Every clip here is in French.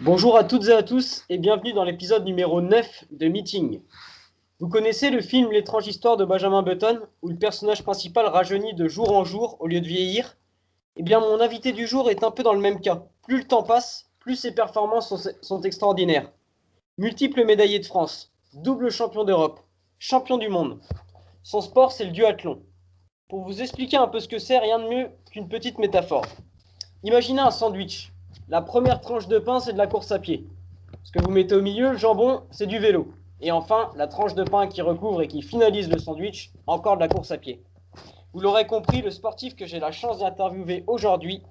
Bonjour à toutes et à tous et bienvenue dans l'épisode numéro 9 de Meeting. Vous connaissez le film L'étrange histoire de Benjamin Button où le personnage principal rajeunit de jour en jour au lieu de vieillir? Eh bien mon invité du jour est un peu dans le même cas. Plus le temps passe, plus ses performances sont extraordinaires. Multiple médaillé de France, double champion d'Europe, champion du monde. Son sport c'est le duathlon. Pour vous expliquer un peu ce que c'est, rien de mieux qu'une petite métaphore. Imaginez un sandwich. La première tranche de pain c'est de la course à pied. Ce que vous mettez au milieu, le jambon, c'est du vélo. Et enfin, la tranche de pain qui recouvre et qui finalise le sandwich, encore de la course à pied. Vous l'aurez compris, le sportif que j'ai la chance d'interviewer aujourd'hui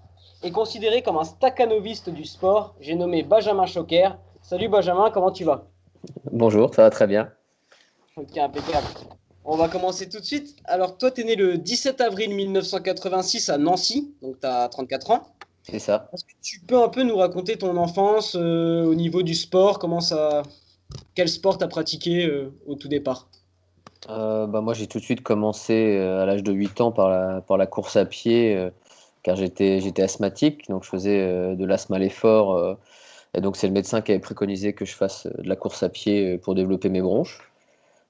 est considéré comme un stakhanoviste du sport. J'ai nommé Benjamin Choquer. Salut Benjamin, comment tu vas? Bonjour, ça va très bien. Ok, impeccable. On va commencer tout de suite. Alors toi, tu es né le 17 avril 1986 à Nancy, donc tu as 34 ans. C'est ça. Est-ce que tu peux un peu nous raconter ton enfance au niveau du sport, quel sport t'as pratiqué au tout départ? Moi, j'ai tout de suite commencé à l'âge de 8 ans par la course à pied, car j'étais asthmatique, donc je faisais de l'asthme à l'effort. Et donc, c'est le médecin qui avait préconisé que je fasse de la course à pied pour développer mes bronches.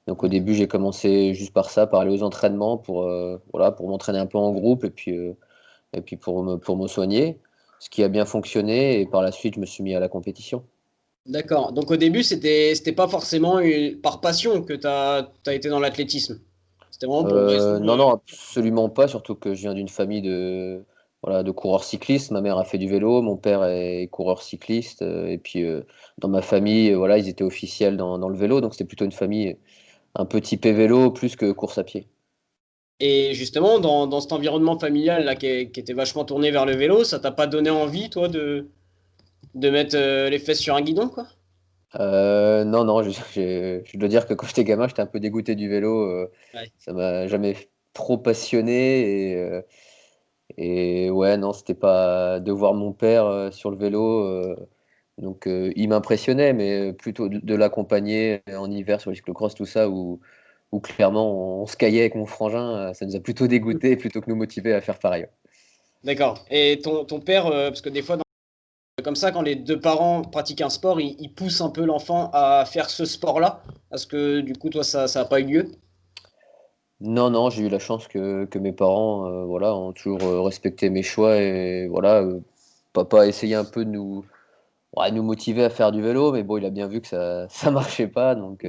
Donc, au début, j'ai commencé juste par ça, par aller aux entraînements voilà, pour m'entraîner un peu en groupe et puis pour me soigner, ce qui a bien fonctionné. Et par la suite, je me suis mis à la compétition. D'accord. Donc au début, c'était pas forcément par passion que t'as été dans l'athlétisme. C'était vraiment pour raison. Non, non, absolument pas, surtout que je viens d'une famille voilà, de coureurs cyclistes. Ma mère a fait du vélo, mon père est coureur cycliste, et puis dans ma famille, voilà, ils étaient officiels dans le vélo, donc c'était plutôt une famille un peu typée vélo plus que course à pied. Et justement, dans cet environnement familial là qui était vachement tourné vers le vélo, ça t'a pas donné envie, toi, de mettre les fesses sur un guidon, quoi? Non, non, je dois dire que quand j'étais gamin, j'étais un peu dégoûté du vélo. Ouais. Ça m'a jamais trop passionné. Et ouais, non, c'était pas de voir mon père sur le vélo. Donc il m'impressionnait, mais plutôt de l'accompagner en hiver sur les cyclocross, tout ça, où clairement on se caillait avec mon frangin, ça nous a plutôt dégoûté plutôt que nous motiver à faire pareil. D'accord. Et ton père, parce que des fois, comme ça, quand les deux parents pratiquent un sport, ils poussent un peu l'enfant à faire ce sport-là. Parce que du coup, toi, ça a pas eu lieu. Non, non, j'ai eu la chance que mes parents voilà, ont toujours respecté mes choix et voilà, papa a essayé un peu de ouais, nous motiver à faire du vélo, mais bon, il a bien vu que ça marchait pas, donc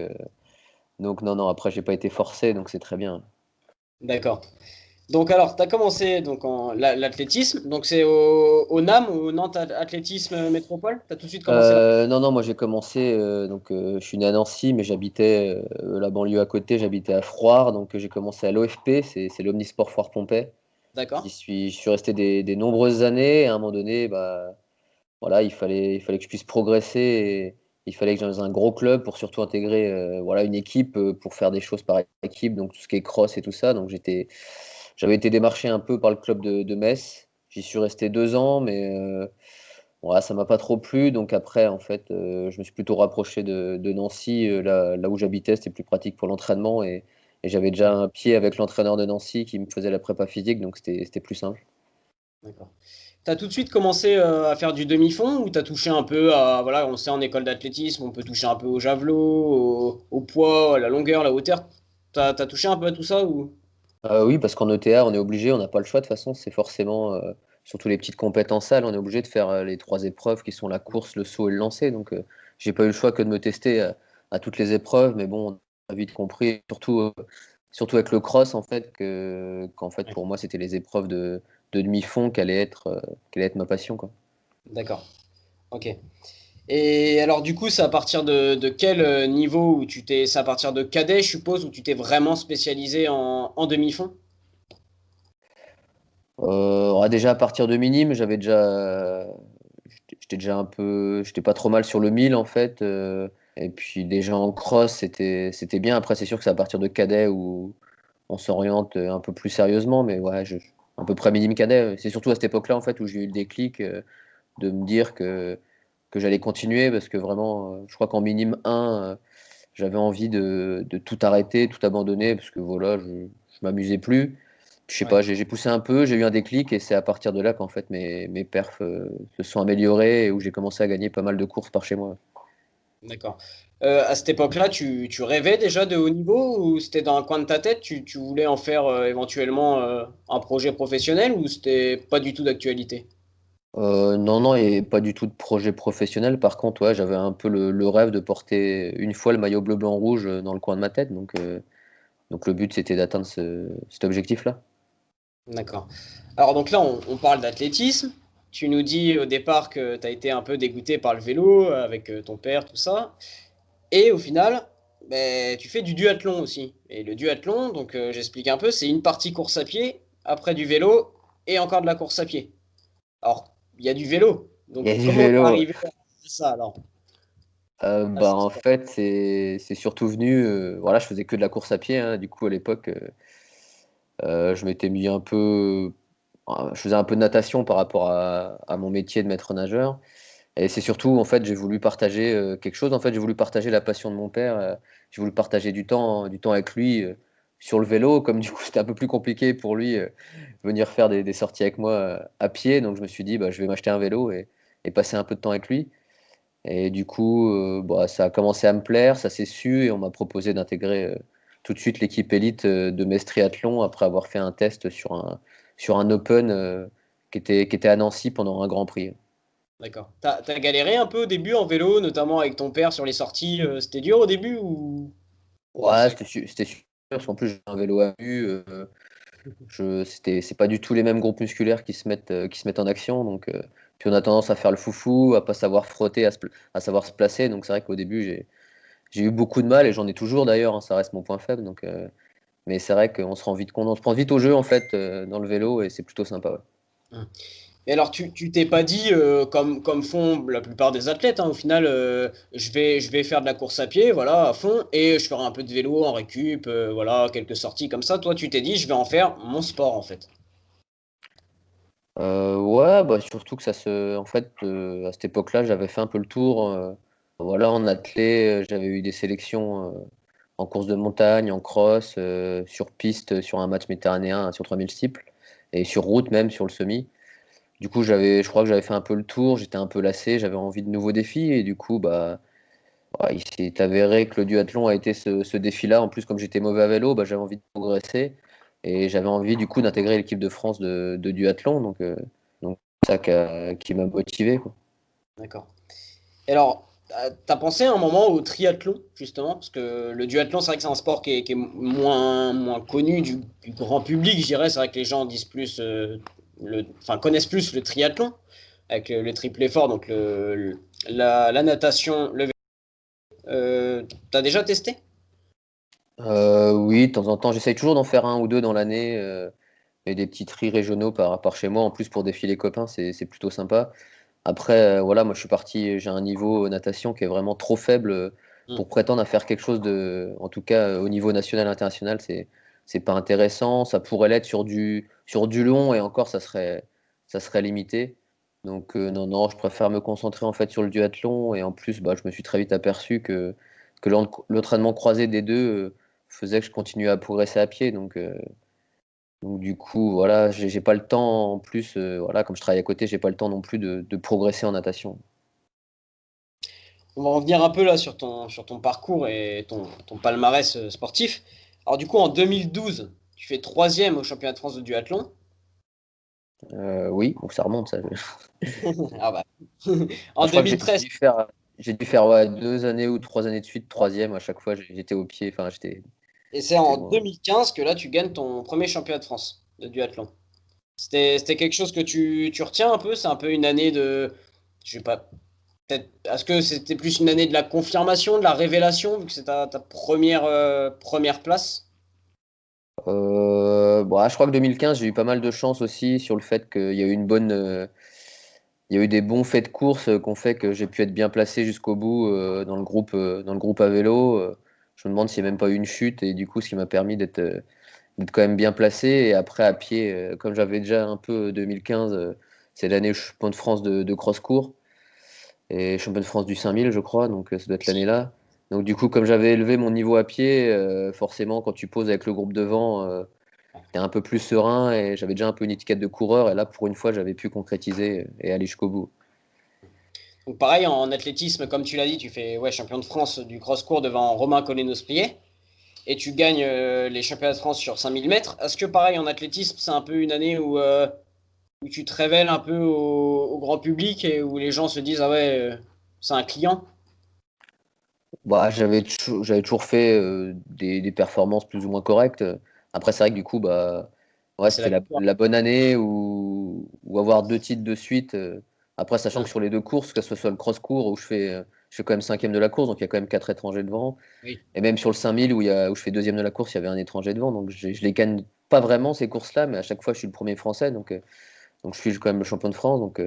non, non, après j'ai pas été forcé, donc c'est très bien. D'accord. Donc alors, tu as commencé donc l'athlétisme, donc c'est au NAM, au Nantes Athlétisme Métropole, tu as tout de suite commencé là? Non, non, moi j'ai commencé, je suis né à Nancy, mais j'habitais la banlieue à côté, j'habitais à Froire, donc j'ai commencé à l'OFP, c'est l'Omnisport Foire-Pompey. D'accord. J'y suis resté des nombreuses années, et à un moment donné, bah, voilà, il fallait que je puisse progresser, et il fallait que j'aille dans un gros club pour surtout intégrer voilà, une équipe pour faire des choses par équipe, donc tout ce qui est cross et tout ça. J'avais été démarché un peu par le club de Metz. J'y suis resté 2 ans, mais ouais, ça m'a pas trop plu. Donc après, en fait, je me suis plutôt rapproché de Nancy, là où j'habitais, c'était plus pratique pour l'entraînement et j'avais déjà un pied avec l'entraîneur de Nancy qui me faisait la prépa physique, donc c'était plus simple. D'accord. Tu as tout de suite commencé à faire du demi-fond ou tu as touché un peu à, voilà, on sait en école d'athlétisme, on peut toucher un peu au javelot, au poids, à la longueur, la hauteur. T'as touché un peu à tout ça ou? Oui, parce qu'en ETA, on est obligé, on n'a pas le choix de toute façon, c'est forcément, surtout les petites compétences salles, on est obligé de faire les trois épreuves qui sont la course, le saut et le lancer. Donc, j'ai pas eu le choix que de me tester à toutes les épreuves, mais bon, on a vite compris, surtout avec le cross, en fait, qu'en fait, Ouais. pour moi, c'était les épreuves de demi-fond qui allait être ma passion, quoi. D'accord. Ok. Et alors du coup, c'est à partir de quel niveau où c'est à partir de cadet, je suppose, où tu t'es vraiment spécialisé en demi-fond? Ouais, déjà à partir de minime, j'étais déjà j'étais pas trop mal sur le 1000 en fait. Et puis déjà en cross, c'était bien. Après, c'est sûr que c'est à partir de cadet où on s'oriente un peu plus sérieusement, mais ouais, à peu près minime cadet. C'est surtout à cette époque-là en fait où j'ai eu le déclic de me dire que j'allais continuer parce que vraiment, je crois qu'en minime 1, j'avais envie de tout arrêter, tout abandonner parce que voilà, je m'amusais plus. je sais Ouais, pas, j'ai poussé un peu, j'ai eu un déclic et c'est à partir de là qu'en fait mes perfs se sont améliorés et où j'ai commencé à gagner pas mal de courses par chez moi. d'accord. À cette époque-là, tu rêvais déjà de haut niveau ou c'était dans un coin de ta tête? Tu voulais en faire éventuellement un projet professionnel ou c'était pas du tout d'actualité? Non, non, et pas du tout de projet professionnel. Par contre, ouais, j'avais un peu le rêve de porter une fois le maillot bleu, blanc, rouge dans le coin de ma tête. Donc le but, c'était d'atteindre cet objectif-là. D'accord. Alors donc là, on parle d'athlétisme. Tu nous dis au départ que tu as été un peu dégoûté par le vélo avec ton père, tout ça. Et au final, ben, tu fais du duathlon aussi. Et le duathlon, donc j'explique un peu, c'est une partie course à pied, après du vélo et encore de la course à pied. Alors, il y a du vélo. Il y Donc a du comment t'es vélo. arrivé à ça alors? À Bah, ce en sport. fait, c'est surtout venu. Voilà, je faisais que de la course à pied, hein. Du coup, à l'époque, je m'étais mis un peu. Je faisais un peu de natation par rapport à mon métier de maître nageur. Et c'est surtout, en fait, j'ai voulu partager quelque chose. En fait, j'ai voulu partager la passion de mon père. J'ai voulu partager du temps avec lui sur le vélo. Comme du coup, c'était un peu plus compliqué pour lui venir faire des sorties avec moi à pied. Donc, je me suis dit, bah, je vais m'acheter un vélo et passer un peu de temps avec lui. Et du coup, bah, ça a commencé à me plaire, ça s'est su, et on m'a proposé d'intégrer tout de suite l'équipe élite de Metz Triathlon après avoir fait un test sur un Open qui était à Nancy pendant un Grand Prix. D'accord. T'as galéré un peu au début en vélo, notamment avec ton père sur les sorties. C'était dur au début ou Ouais, ça. c'était sûr, parce qu'en plus j'ai un vélo à vue, c'est pas du tout les mêmes groupes musculaires qui se mettent en action, donc puis on a tendance à faire le foufou, à pas savoir frotter, à savoir se placer, donc c'est vrai qu'au début j'ai eu beaucoup de mal, et j'en ai toujours d'ailleurs, hein, ça reste mon point faible, mais c'est vrai qu'on se rend vite compte, on se prend vite au jeu en fait dans le vélo et c'est plutôt sympa. Ouais. Mais alors, tu t'es pas dit, comme font la plupart des athlètes, hein, au final, je vais faire de la course à pied, voilà, à fond, et je ferai un peu de vélo en récup, voilà, quelques sorties comme ça. Toi, tu t'es dit, je vais en faire mon sport, en fait. Ouais, bah surtout que en fait, à cette époque-là, j'avais fait un peu le tour. Voilà, en athlée, j'avais eu des sélections en course de montagne, en cross, sur piste, sur un match méditerranéen, sur 3000 steeples, et sur route même, sur le semi. Du coup, je crois que j'avais fait un peu le tour, j'étais un peu lassé, j'avais envie de nouveaux défis, et du coup, bah, ouais, il s'est avéré que le duathlon a été ce défi-là. En plus, comme j'étais mauvais à vélo, bah, j'avais envie de progresser. Et j'avais envie, du coup, d'intégrer l'équipe de France de duathlon. Donc c'est ça qui m'a motivé, quoi. D'accord. Et alors, t'as pensé à un moment au triathlon, justement, parce que le duathlon, c'est vrai que c'est un sport qui est moins connu du grand public, je dirais. C'est vrai que les gens disent plus, enfin, connaissent plus le triathlon, avec le triple effort, donc la natation, le vélo. T'as déjà testé? Oui, de temps en temps, j'essaye toujours d'en faire un ou deux dans l'année. Et des petits tris régionaux par chez moi. En plus, pour défier les copains, c'est plutôt sympa. Après, voilà, moi je suis parti, j'ai un niveau natation qui est vraiment trop faible Hmm. pour prétendre à faire quelque chose en tout cas au niveau national, international, c'est pas intéressant. Ça pourrait l'être sur du long et encore ça serait limité. Donc non, non, je préfère me concentrer en fait sur le duathlon et en plus, bah, je me suis très vite aperçu que l'entraînement croisé des deux faisait que je continuais à progresser à pied. Donc du coup, voilà, j'ai pas le temps en plus, voilà, comme je travaille à côté, j'ai pas le temps non plus de progresser en natation. On va revenir un peu là sur ton parcours et ton palmarès sportif. Alors du coup, en 2012, tu fais troisième au championnat de France de duathlon. Oui, donc ça remonte ça. Ah bah. Ah, En je crois que 2013. j'ai dû faire ouais, 2 années ou 3 années de suite, troisième à chaque fois, j'étais au pied, enfin Et c'est j'étais en loin. 2015 que là, tu gagnes ton premier championnat de France de duathlon. C'était quelque chose que tu retiens un peu? C'est un peu une année de. Je sais pas. Peut-être. Est-ce que c'était plus une année de la confirmation, de la révélation, vu que c'est ta première place? Bon, ah, je crois que 2015, j'ai eu pas mal de chance aussi sur le fait qu'il y a eu il y a eu des bons faits de course qui ont fait que j'ai pu être bien placé jusqu'au bout dans le groupe à vélo. Je me demande s'il n'y a même pas eu une chute et du coup, ce qui m'a permis d'être quand même bien placé. Et après, à pied, comme j'avais déjà un peu 2015, c'est l'année champion de France de cross-court et champion de France du 5000, je crois, donc ça doit être l'année-là. Donc du coup, comme j'avais élevé mon niveau à pied, forcément, quand tu poses avec le groupe devant, j'étais un peu plus serein et j'avais déjà un peu une étiquette de coureur. Et là, pour une fois, j'avais pu concrétiser et aller jusqu'au bout. Donc pareil, en athlétisme, comme tu l'as dit, tu fais champion de France du cross-court devant Romain Collet-Nosplier et tu gagnes les championnats de France sur 5000 mètres. Est-ce que pareil, en athlétisme, c'est un peu une année où tu te révèles un peu au grand public et où les gens se disent, ah ouais, c'est un client? Bah, j'avais toujours fait des performances plus ou moins correctes. Après, c'est vrai que du coup, bah, Ah, ouais, c'est c'était la victoire. la bonne année ou avoir 2 titres de suite. Après, sachant que Hum, sur les deux courses, que ce soit le cross-court où je fais quand même cinquième de la course, donc il y a quand même 4 étrangers devant. oui, Et même sur le 5000 où je fais deuxième de la course, il y avait un étranger devant. Donc je les gagne pas vraiment ces courses-là, mais à chaque fois, je suis le premier français. Donc je suis quand même le champion de France. Donc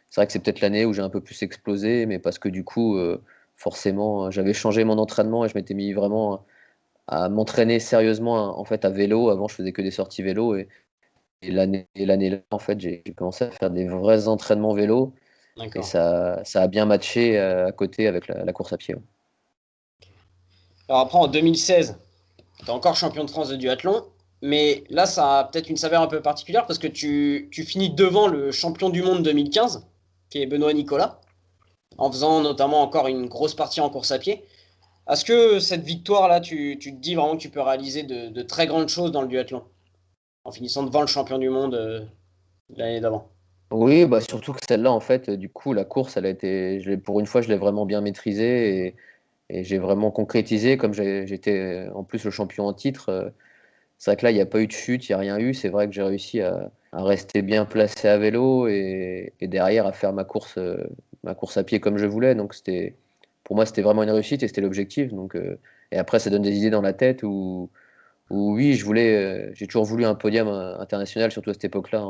c'est vrai que c'est peut-être l'année où j'ai un peu plus explosé, mais parce que du coup, forcément, j'avais changé mon entraînement et je m'étais mis vraiment à m'entraîner sérieusement en fait à vélo. Avant, je faisais que des sorties vélo et l'année là, en fait, j'ai commencé à faire des vrais entraînements vélo et d'accord. ça a bien matché à côté avec la course à pied. Ouais. Alors après, en 2016, tu es encore champion de France de duathlon, mais là, ça a peut-être une saveur un peu particulière parce que tu finis devant le champion du monde 2015, qui est Benoît Nicolas, en faisant notamment encore une grosse partie en course à pied. Est-ce que cette victoire-là, tu te dis vraiment que tu peux réaliser de très grandes choses dans le duathlon, en finissant devant le champion du monde l'année d'avant? Oui, bah surtout que celle-là, en fait, du coup, la course, elle a été, pour une fois, je l'ai vraiment bien maîtrisée et j'ai vraiment concrétisé. Comme j'étais en plus le champion en titre, c'est vrai que là, il n'y a pas eu de chute, il n'y a rien eu. C'est vrai que j'ai réussi à rester bien placé à vélo et derrière à faire ma course à pied comme je voulais. Donc pour moi, c'était vraiment une réussite et c'était l'objectif. Et après, ça donne des idées dans la tête où oui, j'ai toujours voulu un podium international, surtout à cette époque-là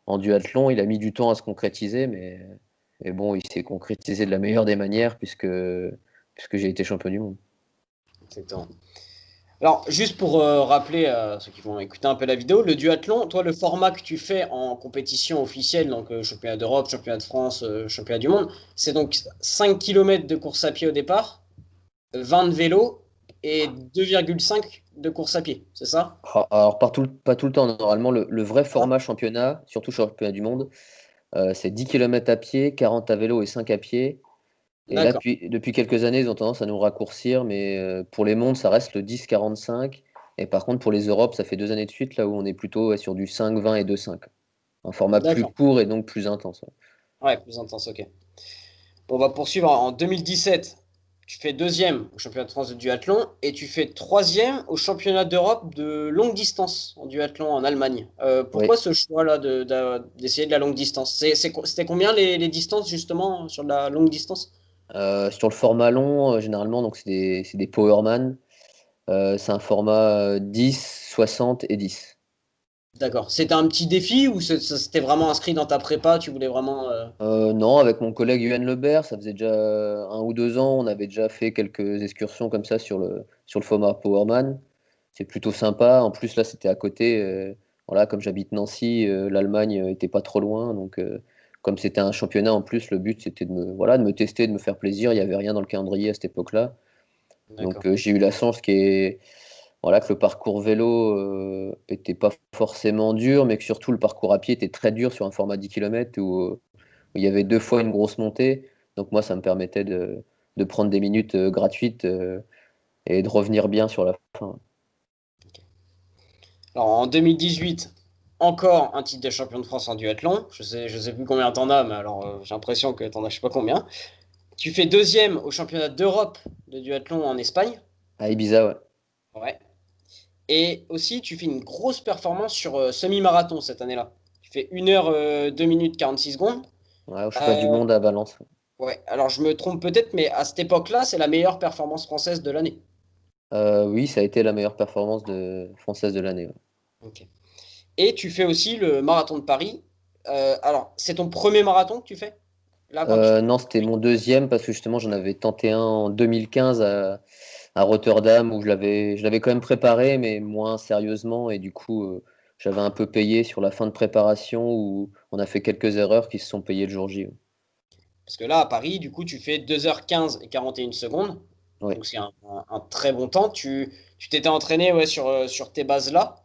en duathlon. Il a mis du temps à se concrétiser, mais bon, il s'est concrétisé de la meilleure des manières puisque j'ai été champion du monde. Exactement. Alors, juste pour rappeler à ceux qui vont écouter un peu la vidéo, le duathlon, toi, le format que tu fais en compétition officielle, donc championnat d'Europe, championnat de France, championnat du monde, c'est donc 5 km de course à pied au départ, 20 de vélo et 2,5 de course à pied, c'est ça? Ah, alors, pas tout le temps, normalement, le vrai Ah, format championnat, surtout championnat du monde, c'est 10 km à pied, 40 à vélo et 5 à pied. Et là, d'accord, depuis quelques années, ils ont tendance à nous raccourcir, mais pour les mondes, ça reste le 10-45. Et par contre, pour les Europes, ça fait 2 années de suite, là où on est plutôt ouais, sur du 5-20 et 2-5. Un format plus d'accord. court et donc plus intense. Ouais. Ouais, plus intense, ok. Bon, on va poursuivre. En 2017, tu fais deuxième au championnat de France de duathlon et tu fais troisième au championnat d'Europe de longue distance en duathlon en Allemagne. Oui. Pourquoi ce choix-là d'essayer de la longue distance? C'était combien les distances justement sur la longue distance? Sur le format long, généralement, donc c'est des Powerman. C'est un format 10, 60 et 10. D'accord. C'était un petit défi ou ça s'était vraiment inscrit dans ta prépa? Tu voulais vraiment. Non, avec mon collègue Yuan Lebert, ça faisait déjà 1 ou 2 ans, on avait déjà fait quelques excursions comme ça sur le format Powerman. C'est plutôt sympa. En plus, là, c'était à côté. Voilà, comme j'habite Nancy, l'Allemagne était pas trop loin. Comme c'était un championnat en plus, le but c'était voilà, de me tester, de me faire plaisir. Il n'y avait rien dans le calendrier à cette époque-là. D'accord. J'ai eu la chance voilà, que le parcours vélo était pas forcément dur, mais que surtout le parcours à pied était très dur sur un format 10 km où il y avait 2 fois une grosse montée. Donc moi, ça me permettait de prendre des minutes gratuites et de revenir bien sur la fin. Alors en 2018, encore un titre de champion de France en duathlon. Je sais plus combien t'en as, mais alors j'ai l'impression que t'en as je sais pas combien. Tu fais deuxième au championnat d'Europe de duathlon en Espagne. À Ibiza, ouais. Ouais. Et aussi, tu fais une grosse performance sur semi-marathon cette année-là. Tu fais 1 heure 2 minutes 46 secondes. Ouais, au championnat du Euh, monde à Valence. ouais, alors je me trompe peut-être, mais à cette époque-là, c'est la meilleure performance française de l'année. Oui, ça a été la meilleure performance française de l'année. Ouais. Ok. Et tu fais aussi le marathon de Paris. Alors, c'est ton premier marathon que tu fais? Là, quand tu... Non, c'était mon deuxième parce que justement j'en avais tenté un en 2015 à Rotterdam où je l'avais quand même préparé mais moins sérieusement et du coup j'avais un peu payé sur la fin de préparation où on a fait quelques erreurs qui se sont payées le jour J. Ouais. Parce que là, à Paris, du coup, tu fais 2 h 15 et 41 secondes. Ouais. Donc, c'est un très bon temps. Tu t'étais entraîné ouais, sur ces bases-là.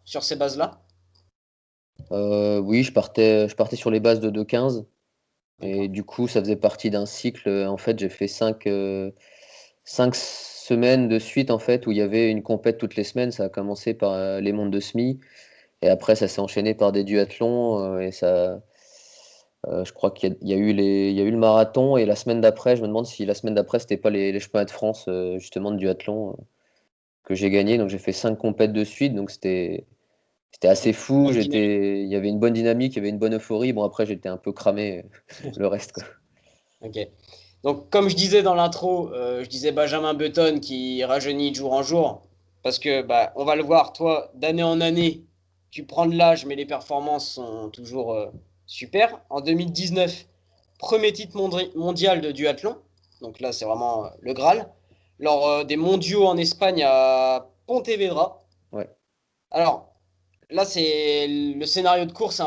Oui, je partais sur les bases de 2,15. Et D'accord. du coup, ça faisait partie d'un cycle. En fait, j'ai fait 5 semaines de suite en fait, où il y avait une compète toutes les semaines. Ça a commencé par les montes de semi. Et après, ça s'est enchaîné par des duathlons. Je crois qu'il y a eu il y a eu le marathon. Et la semaine d'après, je me demande si la semaine d'après, c'était pas les championnats de France, justement, de duathlon, que j'ai gagné. Donc j'ai fait 5 compètes de suite. Donc c'était assez Donc, fou. bonne dynamique. Il y avait une bonne dynamique, il y avait une bonne euphorie. Bon, après, j'étais un peu cramé, le reste, quoi. Ok. Donc, comme je disais dans l'intro, je disais Benjamin Button qui rajeunit de jour en jour. Parce que, bah, on va le voir, toi, d'année en année, tu prends de l'âge, mais les performances sont toujours super. En 2019, premier titre mondial de duathlon. Donc là, c'est vraiment le Graal. Lors des mondiaux en Espagne à Pontevedra. Ouais. Alors, là, c'est le scénario de course, est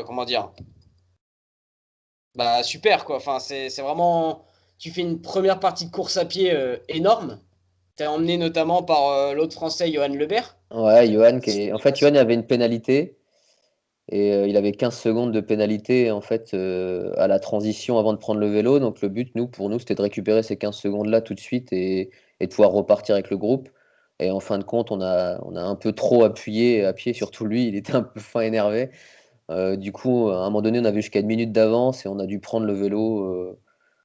comment dire, bah super quoi. Enfin, c'est vraiment, tu fais une première partie de course à pied énorme. T'es emmené notamment par l'autre Français, Johan Lebert. Ouais, en fait, Génération. Johan avait une pénalité et il avait 15 secondes de pénalité en fait, à la transition avant de prendre le vélo. Donc le but, pour nous, c'était de récupérer ces 15 secondes-là tout de suite et de pouvoir repartir avec le groupe. Et en fin de compte, on a un peu trop appuyé à pied, surtout lui, il était un peu fin énervé. Du coup, à un moment donné, on avait jusqu'à une minute d'avance et on a dû prendre le vélo.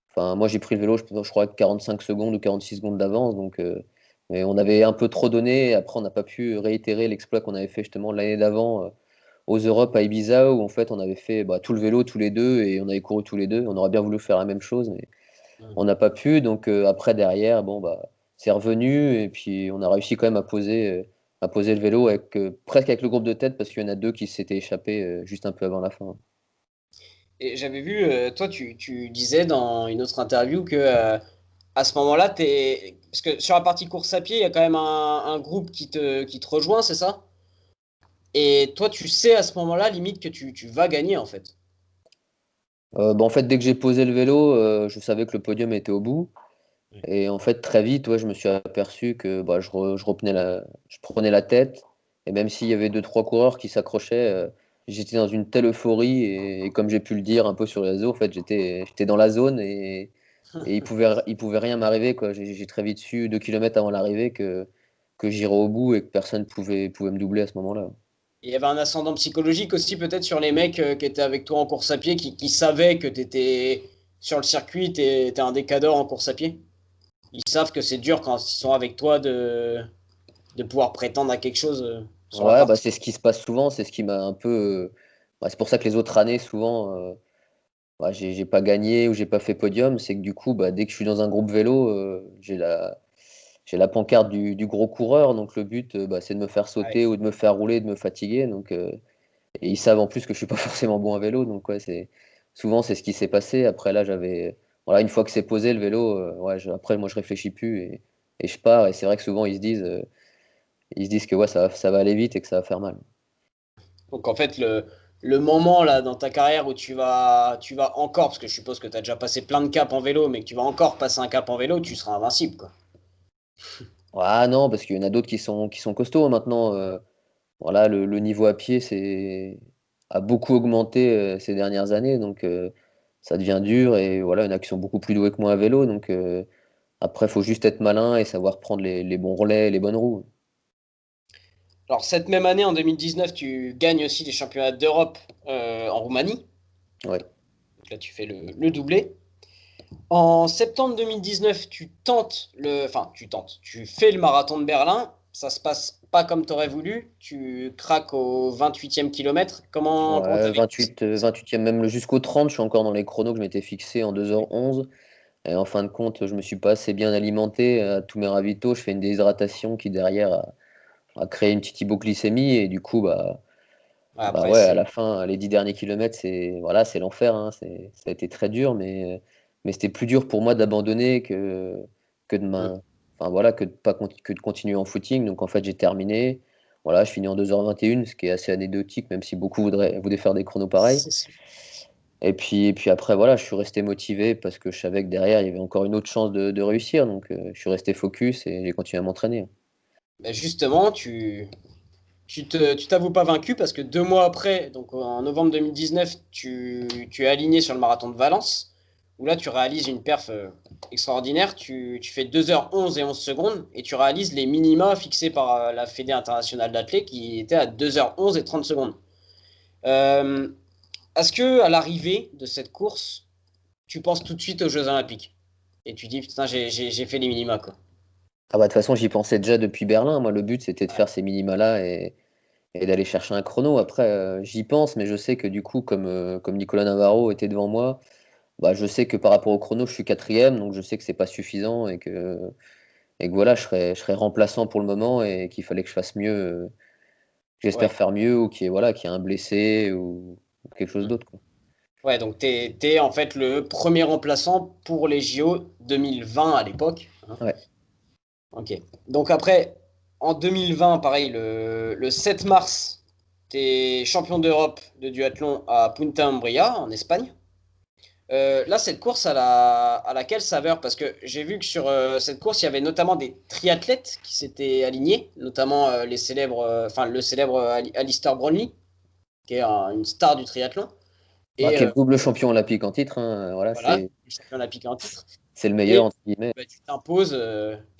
Enfin, moi, j'ai pris le vélo, je crois, avec 45 secondes ou 46 secondes d'avance. Donc, mais on avait un peu trop donné. Et après, on n'a pas pu réitérer l'exploit qu'on avait fait justement l'année d'avant, aux Europes à Ibiza, où en fait, on avait fait bah, tout le vélo tous les deux et on avait couru tous les deux. On aurait bien voulu faire la même chose, mais Mm. on n'a pas pu. Donc, après, derrière, bon, bah, c'est revenu et puis on a réussi quand même à poser le vélo presque avec le groupe de tête parce qu'il y en a deux qui s'étaient échappés juste un peu avant la fin. Et j'avais vu, toi, tu disais dans une autre interview que à ce moment-là, parce que sur la partie course à pied, il y a quand même un groupe qui te rejoint, c'est ça? Et toi, tu sais à ce moment-là, limite, que tu vas gagner en fait. Bah, en fait, dès que j'ai posé le vélo, je savais que le podium était au bout. Ouais. Et en fait, très vite, ouais, je me suis aperçu que bah, je prenais la tête. Et même s'il y avait deux, trois coureurs qui s'accrochaient, j'étais dans une telle euphorie. Et comme j'ai pu le dire un peu sur les réseaux, en fait, j'étais dans la zone et il pouvait rien m'arriver, quoi. J'ai très vite su, 2 kilomètres avant l'arrivée, que j'irais au bout et que personne pouvait me doubler à ce moment-là. Il y avait un ascendant psychologique aussi peut-être sur les mecs qui étaient avec toi en course à pied, qui savaient que tu étais sur le circuit, tu étais un décadeur en course à pied. Ils savent que c'est dur quand ils sont avec toi de pouvoir prétendre à quelque chose sur la Ouais, bah, partie. c'est ce qui se passe souvent, c'est ce qui m'a un peu. C'est pour ça que les autres années, souvent. Ouais, j'ai pas gagné ou j'ai pas fait podium, c'est que du coup, bah, dès que je suis dans un groupe vélo, j'ai la pancarte du gros coureur, donc le but, bah, c'est de me faire Ouais. sauter ou de me faire rouler, de me fatiguer. Donc, et ils savent en plus que je suis pas forcément bon à vélo, donc ouais, souvent c'est ce qui s'est passé. Après là, voilà, une fois que c'est posé le vélo, ouais, après moi je réfléchis plus et je pars. Et c'est vrai que souvent ils se disent que ouais, ça va aller vite et que ça va faire mal. Donc en fait, le moment là dans ta carrière où tu vas encore, parce que je suppose que tu as déjà passé plein de caps en vélo, mais que tu vas encore passer un cap en vélo, tu seras invincible, quoi. Ah non, parce qu'il y en a d'autres qui sont costauds hein, maintenant. Voilà, le niveau à pied a beaucoup augmenté ces dernières années, donc ça devient dur. Et voilà, il y en a qui sont beaucoup plus doués que moi à vélo. Donc après, il faut juste être malin et savoir prendre les bons relais et les bonnes roues. Alors cette même année, en 2019, tu gagnes aussi les championnats d'Europe en Roumanie. Ouais. Donc là, tu fais le doublé. En septembre 2019, tu fais le marathon de Berlin. Ça se passe pas comme tu aurais voulu. Tu craques au 28e kilomètre. Comment t'as Ouais, vécu ça? 28e, même jusqu'au 30, je suis encore dans les chronos que je m'étais fixé en 2h11. Et en fin de compte, je me suis pas assez bien alimenté à tous mes ravitaux. Je fais une déshydratation qui derrière a créé une petite hypoglycémie. Et du coup, Ouais, bah après, ouais, à c'est. la fin, les 10 derniers kilomètres, voilà, c'est l'enfer, hein, ça a été très dur, mais c'était plus dur pour moi d'abandonner que de Hmm. enfin, voilà, que de continuer en footing. Donc en fait, j'ai terminé. Voilà, je finis en 2h21, ce qui est assez anecdotique, même si beaucoup voudraient faire des chronos pareils. Et puis après, voilà, je suis resté motivé parce que je savais que derrière, il y avait encore une autre chance de réussir. Donc je suis resté focus et j'ai continué à m'entraîner. Bah, justement, tu t'avoues pas vaincu parce que 2 mois après, donc en novembre 2019, tu es aligné sur le marathon de Valence, où là tu réalises une perf extraordinaire. Tu fais 2h11 et 11 secondes et tu réalises les minima fixés par la Fédé internationale d'athlètes qui étaient à 2h11 et 30 secondes. Euh, Est-ce que à l'arrivée de cette course, tu penses tout de suite aux Jeux Olympiques et tu dis putain, j'ai fait les minima quoi. Ah bah, de toute façon, j'y pensais déjà depuis Berlin. Moi, le but, c'était de Ouais. faire ces minima-là et d'aller chercher un chrono. Après, j'y pense, mais je sais que du coup, comme Nicolas Navarro était devant moi, bah, je sais que par rapport au chrono, je suis quatrième, donc je sais que c'est pas suffisant et que voilà, je serais remplaçant pour le moment et qu'il fallait que je fasse mieux. J'espère Ouais. faire mieux ou qu'il y ait un blessé ou quelque chose d'autre, quoi. Ouais, donc t'es en fait le premier remplaçant pour les JO 2020 à l'époque, hein. Ouais. Ok. Donc après, en 2020, pareil, le 7 mars, t'es champion d'Europe de duathlon à Punta Umbria, en Espagne. Là, cette course, à laquelle saveur? Parce que j'ai vu que sur cette course, il y avait notamment des triathlètes qui s'étaient alignés, notamment le célèbre Alistair Brownlee, qui est une star du triathlon. Bah, Et qui est double champion olympique en titre, hein, voilà, voilà, c'est le champion olympique en titre. c'est le meilleur, Et entre guillemets. bah, tu t'imposes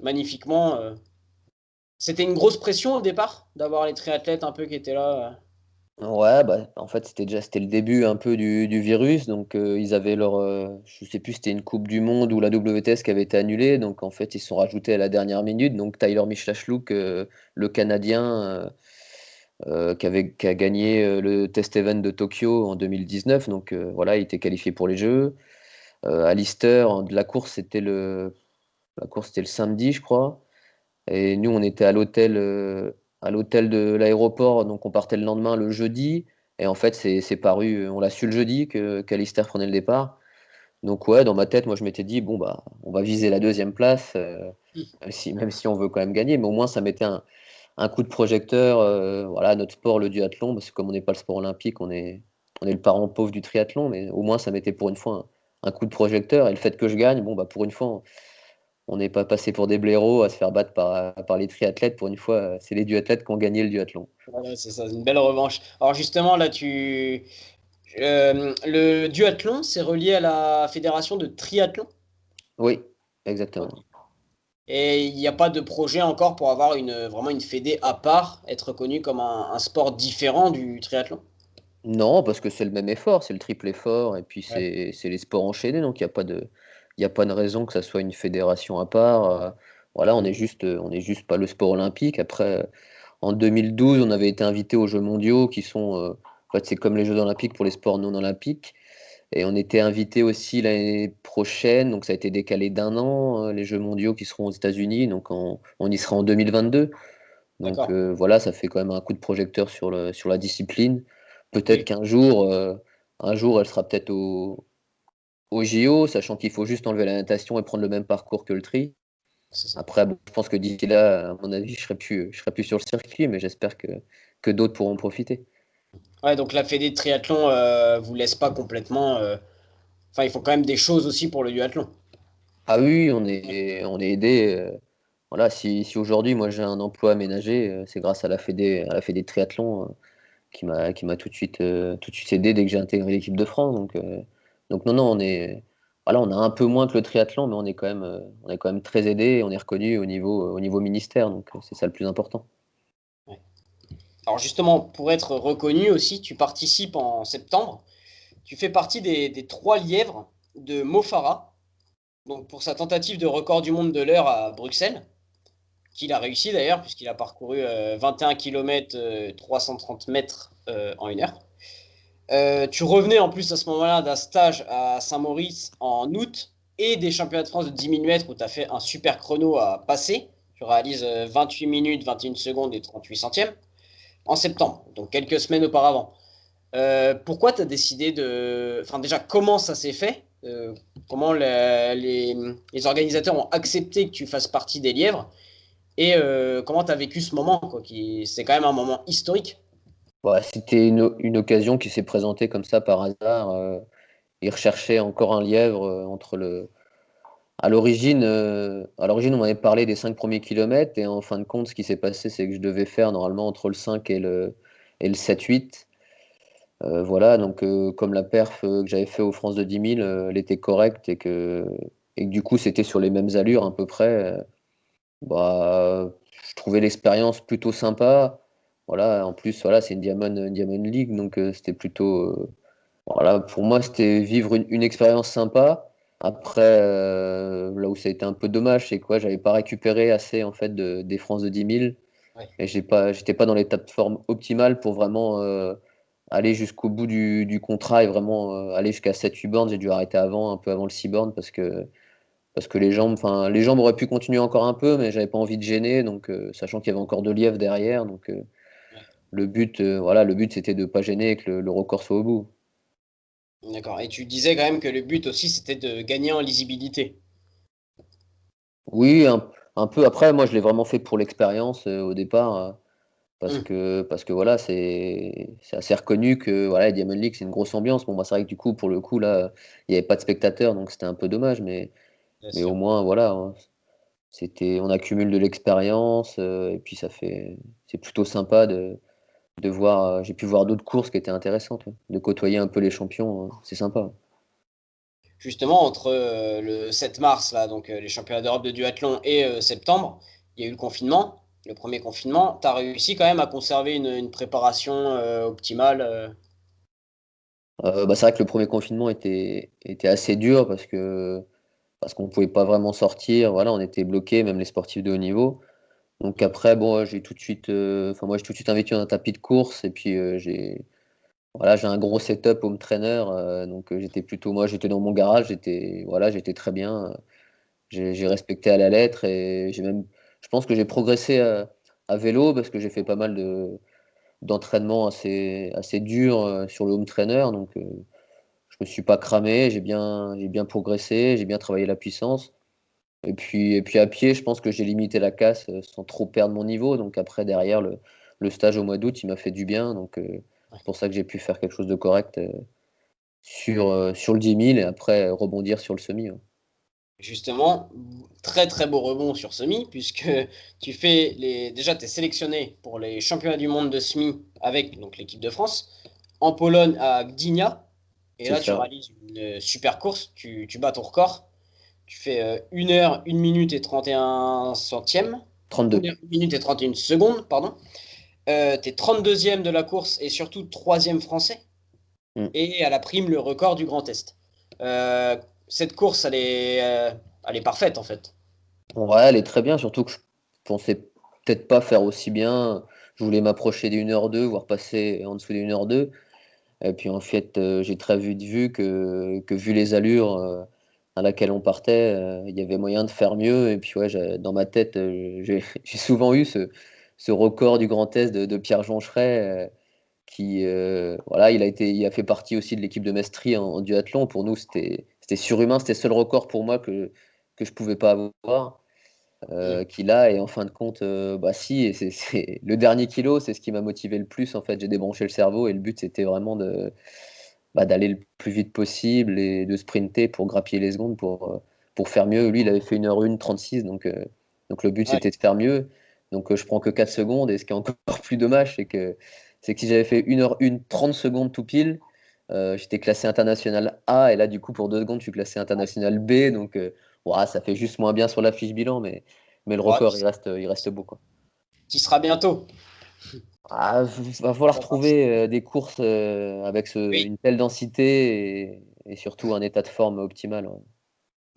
magnifiquement. C'était une grosse pression au départ d'avoir les triathlètes un peu qui étaient là. Ouais, bah, en fait, c'était le début un peu du virus. Donc, ils avaient je sais plus, c'était une Coupe du Monde ou la WTS qui avait été annulée. Donc, en fait, ils se sont rajoutés à la dernière minute. Donc, Tyler Michalachlouk, le Canadien, qui a gagné le test event de Tokyo en 2019. Donc, voilà, il était qualifié pour les Jeux. Alistair, la course, c'était le samedi, je crois. Et nous, on était à l'hôtel de l'aéroport, donc on partait le lendemain, le jeudi. Et en fait, c'est paru, on l'a su le jeudi que qu'Alistair prenait le départ. Donc ouais, dans ma tête, moi, je m'étais dit, bon, bah, on va viser la deuxième place, même si on veut quand même gagner. Mais au moins, ça mettait un coup de projecteur, voilà, à notre sport, le duathlon, parce que comme on n'est pas le sport olympique, on est le parent pauvre du triathlon. Mais au moins, ça mettait pour une fois un coup de projecteur. Et le fait que je gagne, bon, bah, pour une fois, on n'est pas passé pour des blaireaux à se faire battre par les triathlètes. Pour une fois, c'est les duathlètes qui ont gagné le duathlon. Voilà, c'est ça, une belle revanche. Alors justement, là, le duathlon, c'est relié à la fédération de triathlon. Oui, Ok. exactement. Et il n'y a pas de projet encore pour avoir vraiment une fédé à part, être reconnu comme un sport différent du triathlon. Non, parce que c'est le même effort, c'est le triple effort, et puis Ouais. c'est les sports enchaînés, donc il y a pas de raison que ça soit une fédération à part. Voilà, on est juste pas le sport olympique. Après, en 2012, on avait été invité aux Jeux mondiaux, qui sont, en fait, c'est comme les Jeux olympiques pour les sports non olympiques. Et on était invité aussi l'année prochaine, donc ça a été décalé d'un an, les Jeux mondiaux qui seront aux États-Unis, donc on y sera en 2022. Donc D'accord. voilà, ça fait quand même un coup de projecteur sur la discipline. Peut-être Oui, qu'un jour, un jour, elle sera peut-être au JO, sachant qu'il faut juste enlever la natation et prendre le même parcours que le tri. c'est ça. Après, bon, je pense que d'ici là, à mon avis, je serai plus sur le circuit, mais j'espère que d'autres pourront profiter. Ouais, donc la fédé de triathlon vous laisse pas complètement. Enfin, ils font quand même des choses aussi pour le duathlon. Ah oui, on est aidé. Voilà, si aujourd'hui, moi, j'ai un emploi aménagé, c'est grâce à la Fédé de triathlon, qui m'a tout de suite aidé dès que j'ai intégré l'équipe de France. Donc non, non, voilà, on a un peu moins que le triathlon, mais on est quand même très aidé, on est reconnu au niveau ministère, donc c'est ça le plus important. Ouais. Alors justement, pour être reconnu aussi, tu participes en septembre. Tu fais partie des 3 lièvres de Mo Farah, donc pour sa tentative de record du monde de l'heure à Bruxelles, qu'il a réussi d'ailleurs, puisqu'il a parcouru 21 km 330 mètres en 1 heure. Tu revenais en plus à ce moment-là d'un stage à Saint-Maurice en août et des championnats de France de 10 000 mètres où tu as fait un super chrono à passer. Tu réalises 28 minutes, 21 secondes et 38 centièmes en septembre, donc quelques semaines auparavant. Pourquoi tu as décidé de... Enfin déjà, comment ça s'est fait? Comment les organisateurs ont accepté que tu fasses partie des lièvres? Et comment tu as vécu ce moment, quoi, c'est quand même un moment historique. Ouais, c'était une occasion qui s'est présentée comme ça par hasard. Ils recherchaient encore un lièvre entre À l'origine, on m'avait parlé des 5 premiers kilomètres, et en fin de compte, ce qui s'est passé, c'est que je devais faire normalement entre le 5 et le 7-8. Voilà, donc comme la perf que j'avais fait aux France de 10 000, elle était correcte, et que du coup, c'était sur les mêmes allures à peu près. Bah, je trouvais l'expérience plutôt sympa. Voilà, en plus, voilà, c'est une Diamond League, donc c'était plutôt. Voilà, pour moi, c'était vivre une expérience sympa. Après, là où ça a été un peu dommage, c'est quoi, j'avais pas récupéré assez en fait des France de 10 000, Ouais. et j'étais pas dans l'état de forme optimale pour vraiment aller jusqu'au bout du contrat et vraiment aller jusqu'à 7-8 bornes. J'ai dû arrêter avant, un peu avant le 6 bornes, parce que les jambes auraient pu continuer encore un peu, mais j'avais pas envie de gêner, donc sachant qu'il y avait encore de lièvre derrière, donc Ouais. le but c'était de pas gêner et que le record soit au bout. D'accord. Et tu disais quand même que le but aussi, c'était de gagner en lisibilité. Oui, un peu. Après, moi, je l'ai vraiment fait pour l'expérience au départ, parce Hum, que, parce que voilà, c'est assez reconnu que voilà, Diamond League, c'est une grosse ambiance. Bon, bah, c'est vrai que du coup, pour le coup, là, il n'y avait pas de spectateurs, donc c'était un peu dommage, bien mais au sûr. moins, voilà, hein, on accumule de l'expérience, et puis c'est plutôt sympa de voir. J'ai pu voir d'autres courses qui étaient intéressantes, ouais. De côtoyer un peu les champions, c'est sympa. Justement, entre le 7 mars, là, donc les championnats d'Europe de duathlon, et septembre, il y a eu le confinement, le premier confinement. Tu as réussi quand même à conserver une préparation optimale. Bah, c'est vrai que le premier confinement était assez dur parce qu'on pouvait pas vraiment sortir. Voilà, on était bloqués, même les sportifs de haut niveau. Donc après, bon, j'ai tout de suite, moi, j'ai tout de suite investi dans un tapis de course, et puis j'ai un gros setup home trainer, donc j'étais dans mon garage, j'étais très bien. J'ai respecté à la lettre, et je pense que j'ai progressé à vélo, parce que j'ai fait pas mal d'entraînements assez durs sur le home trainer, donc je me suis pas cramé, j'ai bien progressé, j'ai bien travaillé la puissance. Et puis à pied, je pense que j'ai limité la casse sans trop perdre mon niveau. Donc après, derrière, le stage au mois d'août, il m'a fait du bien. Donc c'est pour ça que j'ai pu faire quelque chose de correct sur le 10 000, et après rebondir sur le semi, ouais. Justement, très très beau rebond sur semi, puisque tu fais déjà tu es sélectionné pour les championnats du monde de semi avec donc l'équipe de France en Pologne à Gdynia. Et C'est là, tu ça, ouais. réalises une super course, tu bats ton record. Tu fais 1 heure, 1 minute et 31 centièmes. 1 32. heure, 1 minute et 31 secondes, pardon. Tu es 32e de la course et surtout troisième français. Mm. Et à la prime, le record du Grand Est. Euh, cette course, elle est parfaite en fait. Ouais, elle est très bien, surtout que je pensais peut-être pas faire aussi bien. Je voulais m'approcher des 1h02, voire passer en dessous des 1h02. Et puis en fait, j'ai très vite vu que vu les allures à laquelle on partait, il y avait moyen de faire mieux. Et puis ouais, dans ma tête, j'ai souvent eu ce record du Grand Est de Pierre Joncheret, qui voilà, il a fait partie aussi de l'équipe de Mestri en duathlon. Pour nous, c'était surhumain, c'était le seul record pour moi que je pouvais pas avoir. Mm. Qu'il a, et en fin de compte, bah si, et le dernier kilo, c'est ce qui m'a motivé le plus. En fait, j'ai débranché le cerveau, et le but c'était vraiment d'aller le plus vite possible et de sprinter pour grappiller les secondes pour faire mieux. Lui, il avait fait 1h01 36, donc le but Ouais. c'était de faire mieux. Donc je prends que 4 secondes, et ce qui est encore plus dommage, c'est que si j'avais fait 1h01 30 secondes tout pile, j'étais classé international A, et là du coup pour 2 secondes je suis classé international B, donc ouah, ça fait juste moins bien sur la fiche bilan, mais le Ouais, record il reste beau, quoi. tu y seras bientôt. Ah, va falloir Ça participe. trouver des courses avec Oui. une telle densité, et surtout un état de forme optimal, ouais.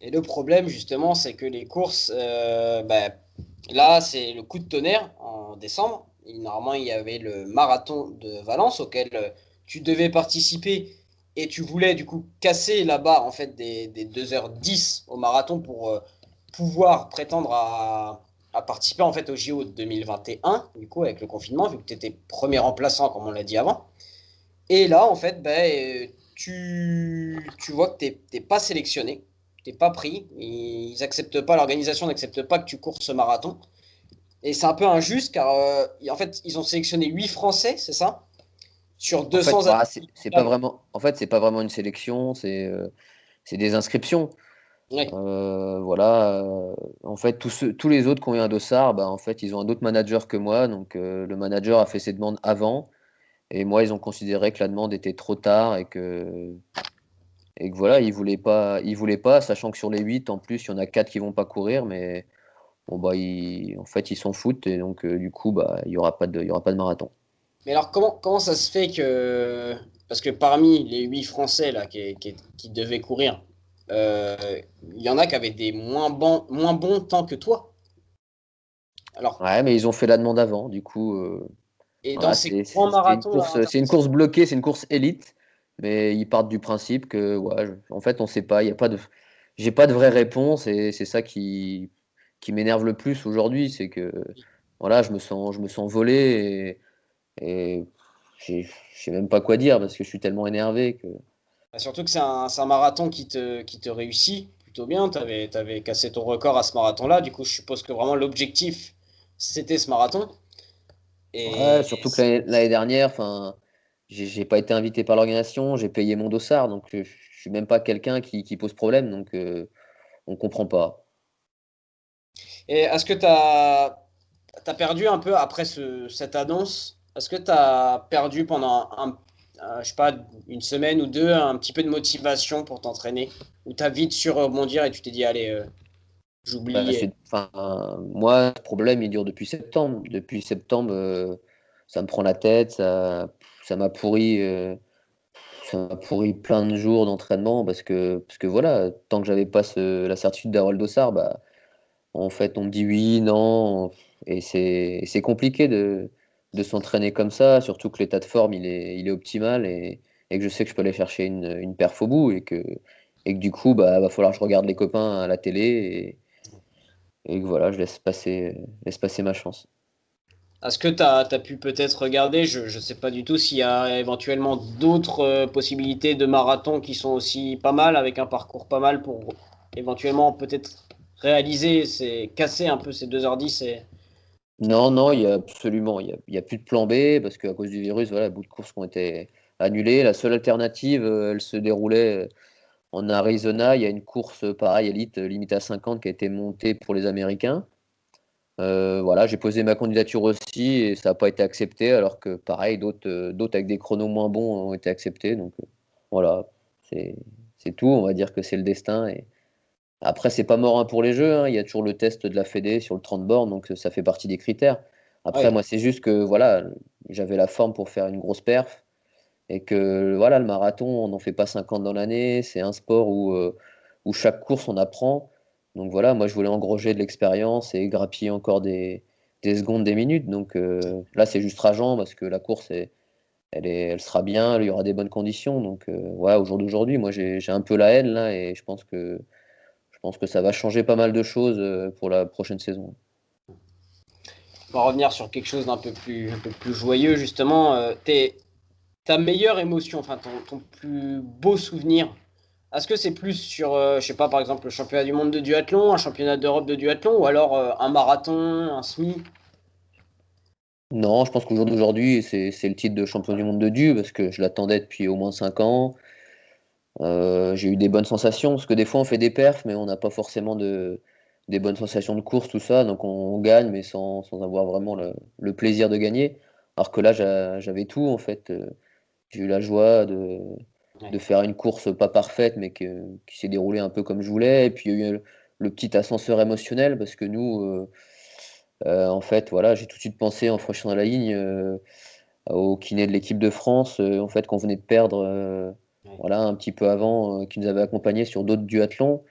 Et le problème, justement, c'est que les courses, là, c'est le coup de tonnerre en décembre. Et normalement, il y avait le marathon de Valence auquel tu devais participer et tu voulais du coup casser la barre en fait des 2h10 au marathon pour pouvoir prétendre à participer en fait au JO de 2021, du coup, avec le confinement, vu que tu étais premier remplaçant, comme on l'a dit avant. Et là, en fait, tu vois que t'es pas sélectionné, t'es pas pris. Ils acceptent pas, l'organisation n'accepte pas que tu cours ce marathon. Et c'est un peu injuste car en fait, ils ont sélectionné 8 Français, c'est ça? Sur En fait, 200 bah, athlètes c'est pas total. vraiment, en fait, c'est pas vraiment une sélection, c'est des inscriptions. Ouais. Voilà. En fait, tous les autres qui ont eu un dossard, bah, en fait, ils ont un autre manager que moi. Donc, le manager a fait ses demandes avant. Et moi, ils ont considéré que la demande était trop tard et que voilà, ils voulaient pas, sachant que sur les 8 en plus, il y en a 4 qui vont pas courir. Mais bon, bah, en fait, ils s'en foutent. Et donc, du coup, bah, il y aura pas de marathon. Mais alors, comment ça se fait que. Parce que parmi les 8 Français là, qui devaient courir, il y en a qui avaient des moins bons temps que toi. Alors, Ouais, mais ils ont fait la demande avant. Du coup, et dans voilà, ces grands marathons là, c'est une course bloquée, c'est une course élite, mais ils partent du principe que, ouais, en fait, on sait pas, il y a pas de, j'ai pas de vraie réponse et c'est ça qui m'énerve le plus aujourd'hui, c'est que, voilà, je me sens volé et je sais même pas quoi dire parce que je suis tellement énervé que. bah, surtout que c'est un marathon qui te réussit plutôt bien. T'avais cassé ton record à ce marathon-là. Du coup, je suppose que vraiment l'objectif, c'était ce marathon. Ouais, Et surtout que l'année dernière, enfin, j'ai pas été invité par l'organisation, j'ai payé mon dossard, donc je suis même pas quelqu'un qui pose problème, donc on comprend pas. est-ce que t'as perdu un peu après cette annonce? Est-ce que t'as perdu pendant je sais pas, une semaine ou deux, un petit peu de motivation pour t'entraîner? Ou t'as vite su rebondir et tu t'es dit, allez, Bah, j'oublie. enfin, moi, ce problème, il dure depuis septembre. Depuis septembre, ça me prend la tête, ça m'a pourri, ça m'a pourri plein de jours d'entraînement parce que voilà, tant que j'avais pas la certitude d'avoir le dossard, bah, en fait, on me dit oui, non, et c'est compliqué de s'entraîner comme ça, surtout que l'état de forme, il est optimal et que je sais que je peux aller chercher une perf au bout et que du coup, bah, va falloir que je regarde les copains à la télé et que voilà, je laisse passer ma chance. Est-ce que t'as pu peut-être regarder, je ne sais pas du tout s'il y a éventuellement d'autres possibilités de marathon qui sont aussi pas mal, avec un parcours pas mal pour éventuellement peut-être réaliser, casser un peu ces 2h10 et... Non, non, il y a plus de plan B parce qu'à cause du virus, voilà, beaucoup de courses qui ont été annulées. La seule alternative, elle se déroulait en Arizona. Il y a une course, pareil, élite, limite à 50, qui a été montée pour les Américains. Voilà, j'ai posé ma candidature aussi et ça n'a pas été accepté, alors que pareil, d'autres avec des chronos moins bons ont été acceptés. Donc voilà, c'est c'est tout. On va dire que c'est le destin. Et après, c'est pas mort hein, pour les jeux. Hein. Il y a toujours le test de la Fédé sur le 30 bornes, donc ça fait partie des critères. Après, Ouais. moi, c'est juste que voilà, j'avais la forme pour faire une grosse perf et que voilà, le marathon, on n'en fait pas 50 dans l'année. C'est un sport où chaque course, on apprend. Donc voilà, moi, je voulais engronger de l'expérience et grappiller encore des secondes, des minutes. Donc là, c'est juste rageant parce que la course, elle sera bien, il y aura des bonnes conditions. Donc ouais, au jour d'aujourd'hui, moi, j'ai un peu la haine là et je pense que ça va changer pas mal de choses pour la prochaine saison. On va revenir sur quelque chose un peu plus joyeux, justement. Ta meilleure émotion, enfin ton plus beau souvenir, est-ce que c'est plus sur, je sais pas, par exemple, le championnat du monde de duathlon, un championnat d'Europe de duathlon, ou alors un marathon, un semi? Non, je pense qu'au jour d'aujourd'hui, c'est le titre de champion du monde de Dieu parce que je l'attendais depuis au moins 5 ans. J'ai eu des bonnes sensations parce que des fois on fait des perfs, mais on n'a pas forcément des bonnes sensations de course, tout ça. Donc on gagne, mais sans avoir vraiment le plaisir de gagner. Alors que là, j'avais tout en fait. J'ai eu la joie Ouais. de faire une course pas parfaite, mais qui s'est déroulée un peu comme je voulais. Et puis il y a eu le petit ascenseur émotionnel parce que nous, en fait, voilà, j'ai tout de suite pensé en franchissant la ligne au kiné de l'équipe de France, en fait, qu'on venait de perdre Ouais. voilà, un petit peu avant, qui nous avait accompagnés sur d'autres duathlons.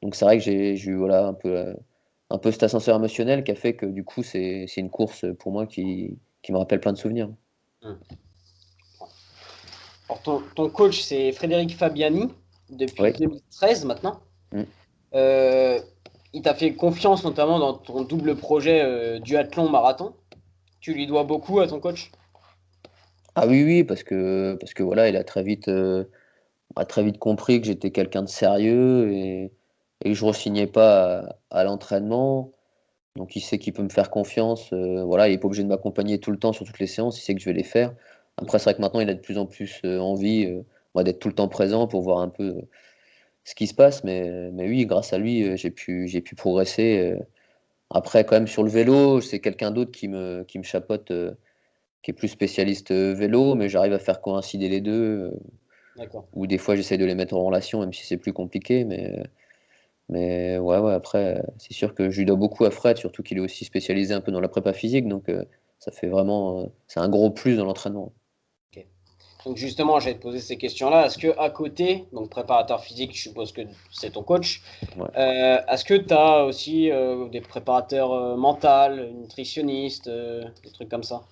Donc c'est vrai que j'ai eu voilà, un peu cet ascenseur émotionnel qui a fait que du coup, c'est une course pour moi qui me rappelle plein de souvenirs. Hmm. Alors, ton coach, c'est Frédéric Fabiani, depuis Oui. 2013 maintenant. Mm. Euh, il t'a fait confiance notamment dans ton double projet duathlon-marathon. Tu lui dois beaucoup à ton coach? Ah oui, oui, parce que voilà, il a très vite compris que j'étais quelqu'un de sérieux et que je ne rechignais pas à l'entraînement. Donc il sait qu'il peut me faire confiance. Voilà, il n'est pas obligé de m'accompagner tout le temps sur toutes les séances, il sait que je vais les faire. Après, c'est vrai que maintenant, il a de plus en plus envie d'être tout le temps présent pour voir un peu ce qui se passe, mais oui, grâce à lui, j'ai pu progresser. Après, quand même, sur le vélo, c'est quelqu'un d'autre qui me chapeaute, qui est plus spécialiste vélo, mais j'arrive à faire coïncider les deux. D'accord. Ou des fois, j'essaie de les mettre en relation, même si c'est plus compliqué. Mais ouais, après, c'est sûr que je lui dois beaucoup à Fred, surtout qu'il est aussi spécialisé un peu dans la prépa physique, donc ça fait vraiment, c'est un gros plus dans l'entraînement. Ok. Donc justement, j'allais te poser ces questions-là. Est-ce que à côté, donc préparateur physique, je suppose que c'est ton coach, Ouais. est-ce que tu as aussi des préparateurs mentaux, nutritionnistes, des trucs comme ça?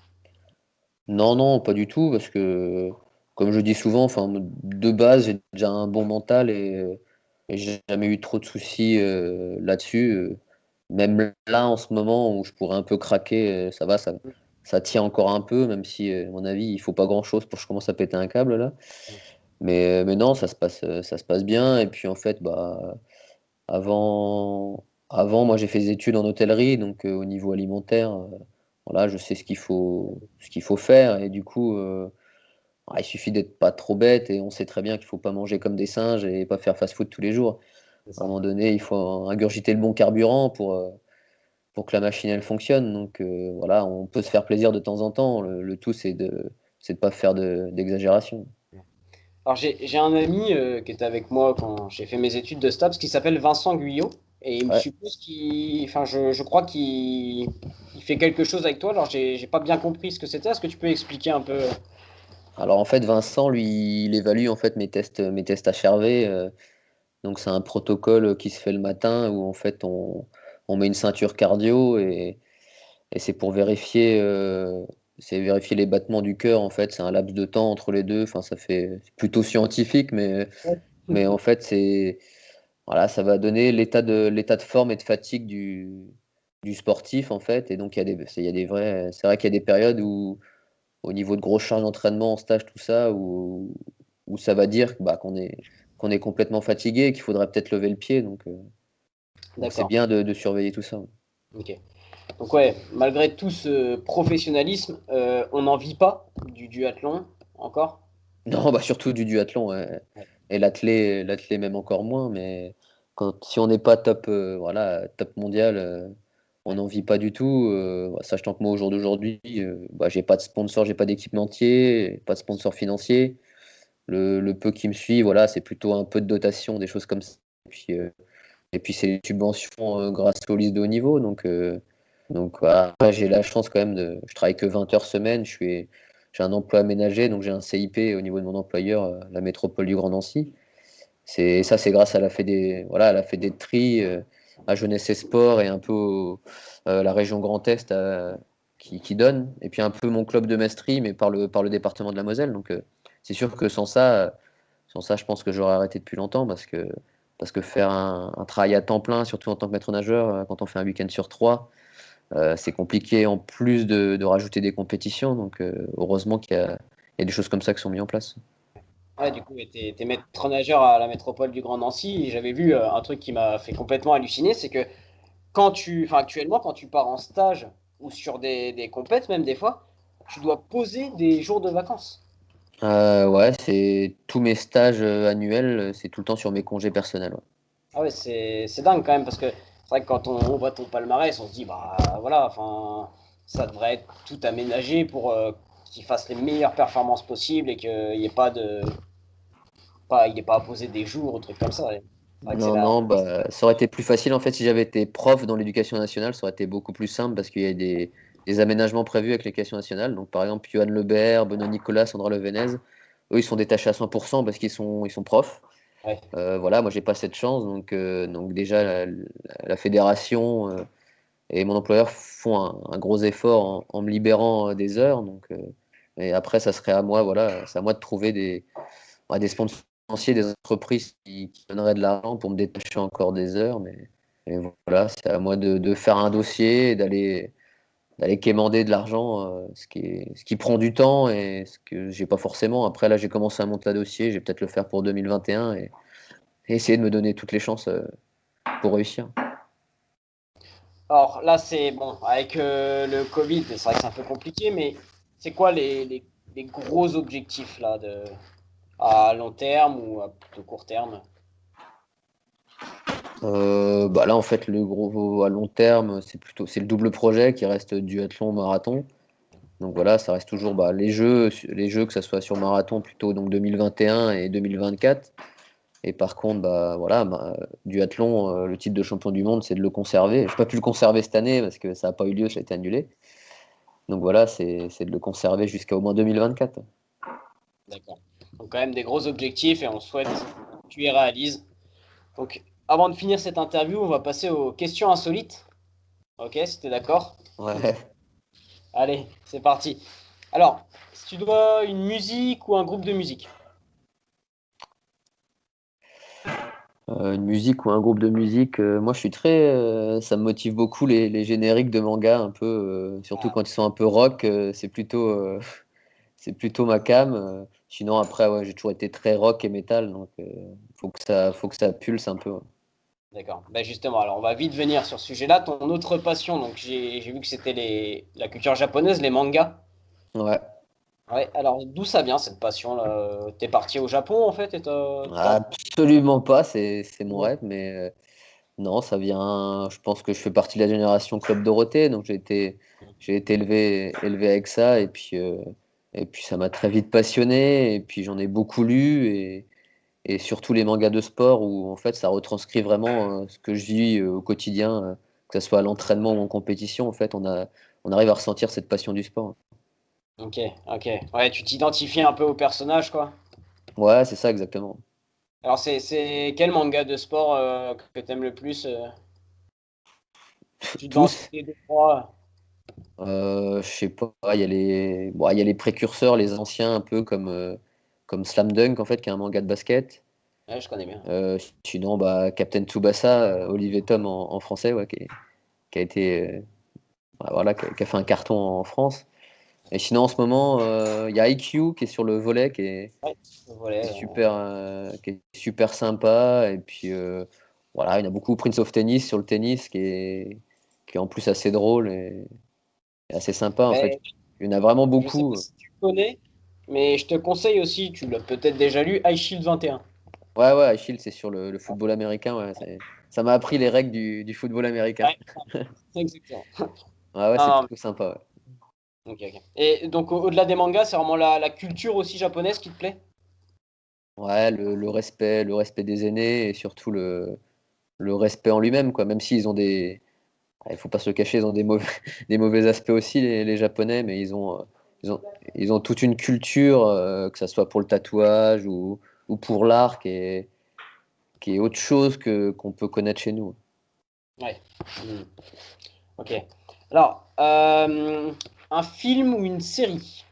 Non, non, pas du tout, parce que, comme je dis souvent, enfin, de base, j'ai déjà un bon mental et j'ai jamais eu trop de soucis là-dessus. Même là, en ce moment où je pourrais un peu craquer, ça va, ça tient encore un peu, même si, à mon avis, il faut pas grand-chose pour que je commence à péter un câble là. Mais non, ça se passe bien. Et puis en fait, bah, avant, moi j'ai fait des études en hôtellerie, donc au niveau alimentaire, voilà, je sais ce qu'il faut faire. Et du coup, il suffit d'être pas trop bête et on sait très bien qu'il faut pas manger comme des singes et pas faire fast-food tous les jours. C'est À un ça. moment donné, il faut ingurgiter le bon carburant pour que la machine elle fonctionne. Donc voilà, on peut se faire plaisir de temps en temps. Le tout, c'est de pas faire d'exagération. Alors j'ai un ami qui était avec moi quand j'ai fait mes études de STAPS qui s'appelle Vincent Guyot et il me Ouais. suppose qu'il, enfin je crois qu'il fait quelque chose avec toi. Alors j'ai pas bien compris ce que c'était. Est-ce que tu peux expliquer un peu? Alors en fait, Vincent, lui, il évalue en fait mes tests HRV. Donc c'est un protocole qui se fait le matin où en fait on met une ceinture cardio et c'est vérifier les battements du cœur en fait. C'est un laps de temps entre les deux. Enfin, c'est plutôt scientifique, mais en fait c'est voilà, ça va donner l'état de forme et de fatigue du sportif en fait. Et donc il y a des vrais, c'est vrai qu'il y a des périodes où au niveau de grosses charges d'entraînement en stage, tout ça, où ça va dire bah, qu'on est complètement fatigué et qu'il faudrait peut-être lever le pied. Donc c'est D'accord. bien de surveiller tout ça. Ok. Donc ouais, malgré tout ce professionnalisme, on n'en vit pas du duathlon encore. Non, bah surtout du duathlon, ouais. Ouais. Et l'athlé même encore moins, mais si on n'est pas top, voilà, top mondial, on Ouais. n'en vit pas du tout. Sachant que moi, au jour d'aujourd'hui, bah, j'ai pas de sponsor, j'ai pas d'équipementier, pas de sponsor financier. Le peu qui me suit, voilà, c'est plutôt un peu de dotation, des choses comme ça. Et puis c'est des subventions grâce aux listes de haut niveau. Donc voilà. Après, j'ai la chance quand même je travaille que 20 heures semaine. J'ai un emploi aménagé, donc j'ai un CIP au niveau de mon employeur, la métropole du Grand Nancy. C'est grâce à la Fédé, voilà, à la Fédé de tri, à Jeunesse et Sport et un peu la région Grand Est qui donne. Et puis un peu mon club de Mestri, mais par le département de la Moselle. Donc c'est sûr que sans ça, je pense que j'aurais arrêté depuis longtemps parce que faire un travail à temps plein, surtout en tant que maître nageur, quand on fait un week-end sur trois, c'est compliqué en plus de rajouter des compétitions. Donc heureusement il y a des choses comme ça qui sont mises en place. Ouais, du coup, t'es maître nageur à la métropole du Grand Nancy et j'avais vu un truc qui m'a fait complètement halluciner, c'est que enfin actuellement, quand tu pars en stage ou sur des compètes, même des fois, tu dois poser des jours de vacances. Ouais, c'est tous mes stages annuels, c'est tout le temps sur mes congés personnels. Ouais. Ah ouais, c'est dingue quand même parce que c'est vrai que quand on voit ton palmarès, on se dit bah voilà, enfin ça devrait être tout aménagé pour qu'il fasse les meilleures performances possibles et qu'il n'y ait pas il ait pas à poser des jours ou trucs comme ça. Ouais. C'est vrai que c'est Non, là. non, bah, ça aurait été plus facile en fait si j'avais été prof dans l'éducation nationale, ça aurait été beaucoup plus simple parce qu'il y a des aménagements prévus avec l'éducation nationale. Donc par exemple, Johan Lebert, Benoît Nicolas, Sandra Levenez, eux ils sont détachés à 100% parce ils sont profs. Ouais, Voilà, moi j'ai pas cette chance, donc déjà la fédération et mon employeur font un gros effort en me libérant des heures. Et après ça serait à moi, voilà, c'est à moi de trouver des sponsors financiers, des entreprises qui donneraient de l'argent pour me détacher encore des heures. Mais voilà, c'est à moi de faire un dossier et d'aller quémander de l'argent, ce qui prend du temps et ce que j'ai pas forcément. Après là j'ai commencé à monter un dossier, je vais peut-être le faire pour 2021 et essayer de me donner toutes les chances pour réussir. alors là, c'est bon, avec le Covid, c'est vrai que c'est un peu compliqué, mais c'est quoi les gros objectifs là à long terme ou à plutôt court terme? Bah là, en fait, le gros à long terme, c'est le double projet qui reste duathlon, marathon. Donc voilà, ça reste toujours bah, les jeux que ça soit sur marathon plutôt donc 2021 et 2024. Et par contre, bah voilà, duathlon, le titre de champion du monde, c'est de le conserver. Je n'ai pas pu le conserver cette année parce que ça n'a pas eu lieu, ça a été annulé. Donc voilà, c'est de le conserver jusqu'à au moins 2024. D'accord. Donc quand même des gros objectifs et on souhaite que tu y réalises. Donc avant de finir cette interview, on va passer aux questions insolites. Ok, si t'es d'accord. Ouais. Allez, c'est parti. Alors, si tu dois une musique ou un groupe de musique. Une musique ou un groupe de musique, moi je suis ça me motive beaucoup les génériques de manga un peu, surtout Ah, quand ils sont un peu rock, c'est plutôt ma cam. Sinon après ouais, j'ai toujours été très rock et métal, donc faut que ça pulse un peu. Ouais. d'accord. Ben justement, alors on va vite venir sur ce sujet-là. Ton autre passion, donc j'ai vu que c'était la culture japonaise, les mangas. Ouais. Ouais, alors d'où ça vient cette passion là? T'es parti au Japon en fait et Absolument pas, c'est mon Non. rêve, mais non, ça vient. Je pense que je fais partie de la génération Club Dorothée, donc j'ai été élevé avec ça, et puis ça m'a très vite passionné, et puis j'en ai beaucoup lu, et surtout les mangas de sport où en fait ça retranscrit vraiment ce que je vis au quotidien, que ce soit à l'entraînement ou en compétition. En fait, on arrive à ressentir cette passion du sport. Ok, ok. Ouais, tu t'identifies un peu au personnage quoi. Ouais, c'est ça exactement. Alors c'est quel manga de sport que t'aimes le plus si tu devais en Tous. citer deux, trois. Je sais pas, il y a les précurseurs, les anciens un peu comme Slam Dunk en fait, qui est un manga de basket. Ouais, je connais bien. Sinon, bah, Captain Tsubasa, Olivier Tom en français, ouais, qui a été, bah, voilà, qui a fait un carton en France. Et sinon, en ce moment, il y a IQ qui est sur le volet, Ouais, voilà. qui est super sympa. Et puis, voilà, il y en a beaucoup. Prince of Tennis sur le tennis, qui est en plus assez drôle et assez sympa, en fait. Ben, Il y en a vraiment je sais pas beaucoup. si tu connais, mais je te conseille aussi, tu l'as peut-être déjà lu, High Shield 21. Ouais, ouais, Achille, c'est sur le football américain. Ouais, ça m'a appris les règles du football américain. Ouais, exactement. Ouais, ouais, c'est Non, non, plutôt sympa. Ouais. ok, ok. Et donc au-delà des mangas, c'est vraiment la culture aussi japonaise qui te plaît? Ouais, le respect des aînés et surtout le respect en lui-même, quoi. Même s'ils ont il faut pas se le cacher, ils ont des mauvais aspects aussi, les Japonais, mais ils ont, ils ont toute une culture, que ça soit pour le tatouage ou pour l'art, qui est autre chose qu'on peut connaître chez nous. Ouais. Hmm. Ok. Alors, un film ou une série?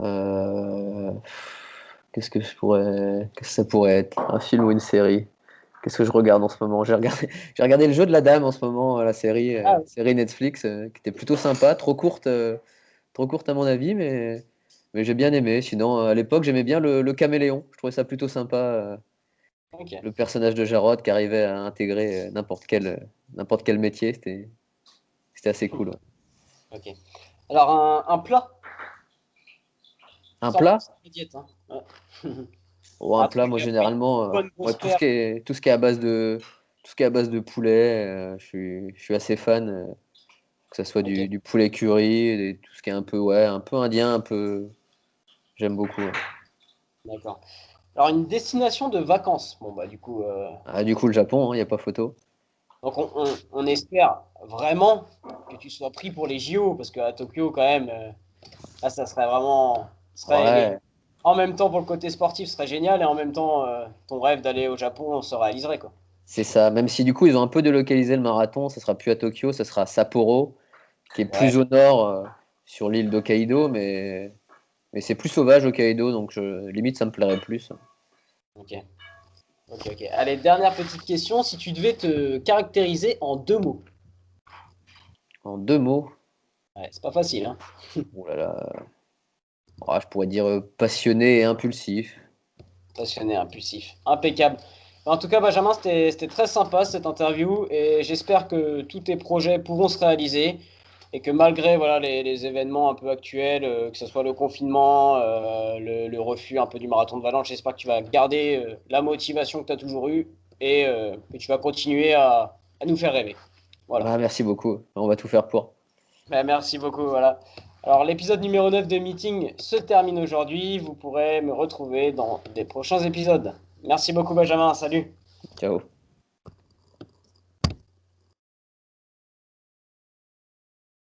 Euh, qu'est-ce que ça pourrait être? Un film ou une série? Qu'est-ce que je regarde en ce moment? J'ai regardé Le Jeu de la Dame en ce moment, la Ah, série Netflix, qui était plutôt sympa, trop courte à mon avis, mais j'ai bien aimé. Sinon, à l'époque, j'aimais bien le Caméléon. Je trouvais ça plutôt sympa, ok. le personnage de Jarod qui arrivait à intégrer n'importe quel métier. C'était assez cool. Ouais. Ok. Alors, un plat, Un sans plat? penser à la diète, hein. Ouais. Ou un Un plat, truc moi après une généralement, bonne moi, grosse paire. tout ce qui est à base tout ce qui est à base de poulet, je suis assez fan, que ce soit Ok, du poulet curry, tout ce qui est un peu, ouais, un peu indien, j'aime beaucoup. Ouais. d'accord. Alors, une destination de vacances. Bon, bah, du coup, Ah, du coup, le Japon, il n'y a pas photo. donc on espère vraiment que tu sois pris pour les JO, parce qu'à Tokyo, quand même, là, ça serait vraiment. Ouais, En même temps, pour le côté sportif, ce serait génial, et en même temps, ton rêve d'aller au Japon se réaliserait, quoi. c'est ça. Même si du coup, ils ont un peu délocalisé le marathon, ça sera plus à Tokyo, ça sera à Sapporo, qui est Ouais, plus au nord, sur l'île d'Hokkaido, mais c'est plus sauvage Hokkaido, donc limite, ça me plairait plus. ok. Ok, ok. Allez, dernière petite question. Si tu devais te caractériser en deux mots. En deux mots, Ouais, c'est pas facile, hein. oh là là, ah, je pourrais dire passionné et impulsif. Passionné, impulsif. Impeccable. En tout cas, Benjamin, c'était très sympa cette interview et j'espère que tous tes projets pourront se réaliser et que malgré voilà, les événements un peu actuels, que ce soit le confinement, le refus un peu du marathon de Valence, j'espère que tu vas garder la motivation que tu as toujours eue et que tu vas continuer à nous faire rêver. Voilà. Ah, merci beaucoup. On va tout faire pour. Ben, merci beaucoup. Voilà. Alors, l'épisode numéro 9 de Meeting se termine aujourd'hui. Vous pourrez me retrouver dans des prochains épisodes. Merci beaucoup, Benjamin. Salut. Ciao.